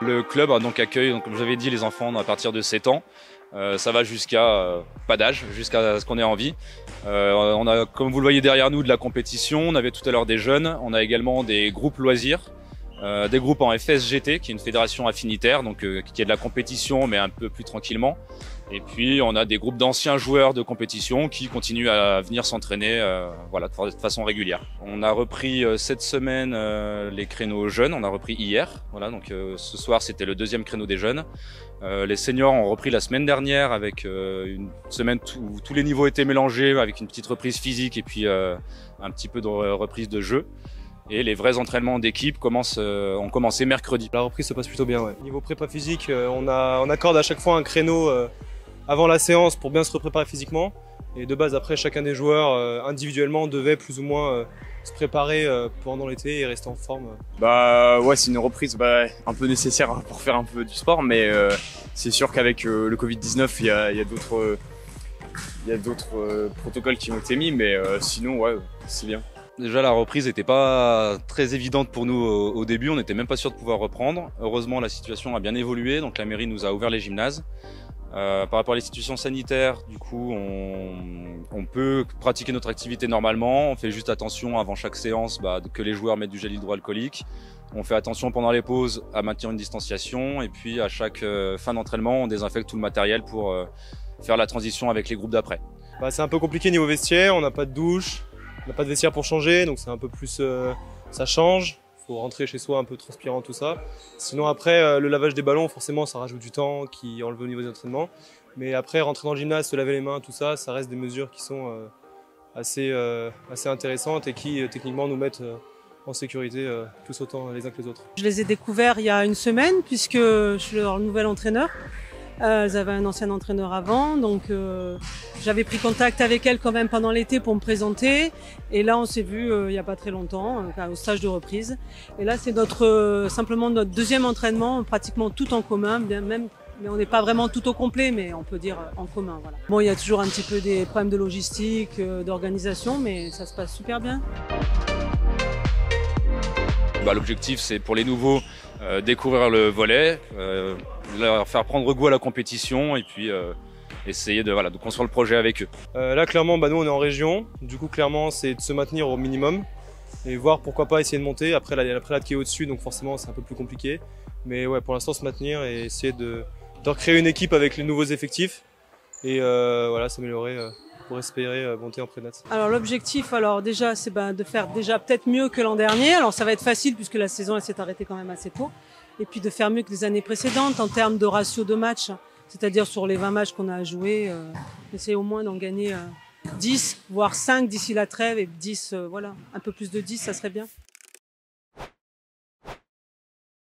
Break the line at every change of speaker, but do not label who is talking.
Le club donc accueille, donc, comme j'avais dit, les enfants à partir de 7 ans. Ça va jusqu'à pas d'âge, jusqu'à ce qu'on ait envie. On a, comme vous le voyez derrière nous, de la compétition. On avait tout à l'heure des jeunes. On a également des groupes loisirs, des groupes en FSGT, qui est une fédération affinitaire, donc qui est de la compétition, mais un peu plus tranquillement. Et puis on a des groupes d'anciens joueurs de compétition qui continuent à venir s'entraîner, voilà, de façon régulière. On a repris cette semaine les créneaux jeunes. On a repris hier. Voilà, donc ce soir c'était le deuxième créneau des jeunes. Les seniors ont repris la semaine dernière avec une semaine où tous les niveaux étaient mélangés, avec une petite reprise physique et puis un petit peu de reprise de jeu. Et les vrais entraînements d'équipe ont commencé mercredi.
La reprise se passe plutôt bien, ouais. Niveau prépa physique, on accorde à chaque fois un créneau avant la séance pour bien se préparer physiquement. Et de base, après, chacun des joueurs individuellement devait plus ou moins se préparer pendant l'été et rester en forme.
Bah ouais, c'est une reprise un peu nécessaire pour faire un peu du sport, mais c'est sûr qu'avec le Covid-19, il y a d'autres protocoles qui ont été mis, mais sinon ouais, c'est bien.
Déjà la reprise n'était pas très évidente pour nous au début, on n'était même pas sûr de pouvoir reprendre. Heureusement la situation a bien évolué, donc la mairie nous a ouvert les gymnases. Par rapport à les situations sanitaires, du coup, on peut pratiquer notre activité normalement. On fait juste attention avant chaque séance que les joueurs mettent du gel hydroalcoolique. On fait attention pendant les pauses à maintenir une distanciation. Et puis à chaque fin d'entraînement, on désinfecte tout le matériel pour faire la transition avec les groupes d'après.
C'est un peu compliqué niveau vestiaire, on n'a pas de douche, on n'a pas de vestiaire pour changer, donc c'est un peu plus... ça change. Faut rentrer chez soi un peu transpirant, tout ça. Sinon après, le lavage des ballons, forcément, ça rajoute du temps qui enlève au niveau des entraînements. Mais après, rentrer dans le gymnase, se laver les mains, tout ça, ça reste des mesures qui sont assez intéressantes et qui, techniquement, nous mettent en sécurité tous autant les uns que les autres.
Je les ai découverts il y a une semaine, puisque je suis leur nouvel entraîneur. Elles avaient un ancien entraîneur avant, donc j'avais pris contact avec elles quand même pendant l'été pour me présenter. Et là, on s'est vu il n'y a pas très longtemps, au stage de reprise. Et là, c'est simplement notre deuxième entraînement, pratiquement tout en commun, mais on n'est pas vraiment tout au complet, mais on peut dire en commun. Voilà. Bon, il y a toujours un petit peu des problèmes de logistique, d'organisation, mais ça se passe super bien.
L'objectif, c'est pour les nouveaux découvrir le volley, leur faire prendre goût à la compétition et puis essayer de construire le projet avec eux.
Là, clairement, nous, on est en région. Du coup, clairement, c'est de se maintenir au minimum et voir pourquoi pas essayer de monter. Après, il y a la prélate qui est au-dessus, donc forcément, c'est un peu plus compliqué. Mais ouais, pour l'instant, se maintenir et essayer de recréer une équipe avec les nouveaux effectifs et s'améliorer pour espérer monter en prénat.
Alors l'objectif, déjà, c'est de faire déjà peut-être mieux que l'an dernier. Alors ça va être facile puisque la saison elle s'est arrêtée quand même assez tôt. Et puis de faire mieux que les années précédentes en termes de ratio de matchs, c'est-à-dire sur les 20 matchs qu'on a à jouer, essayer au moins d'en gagner 10, voire 5 d'ici la trêve et 10, un peu plus de 10, ça serait bien.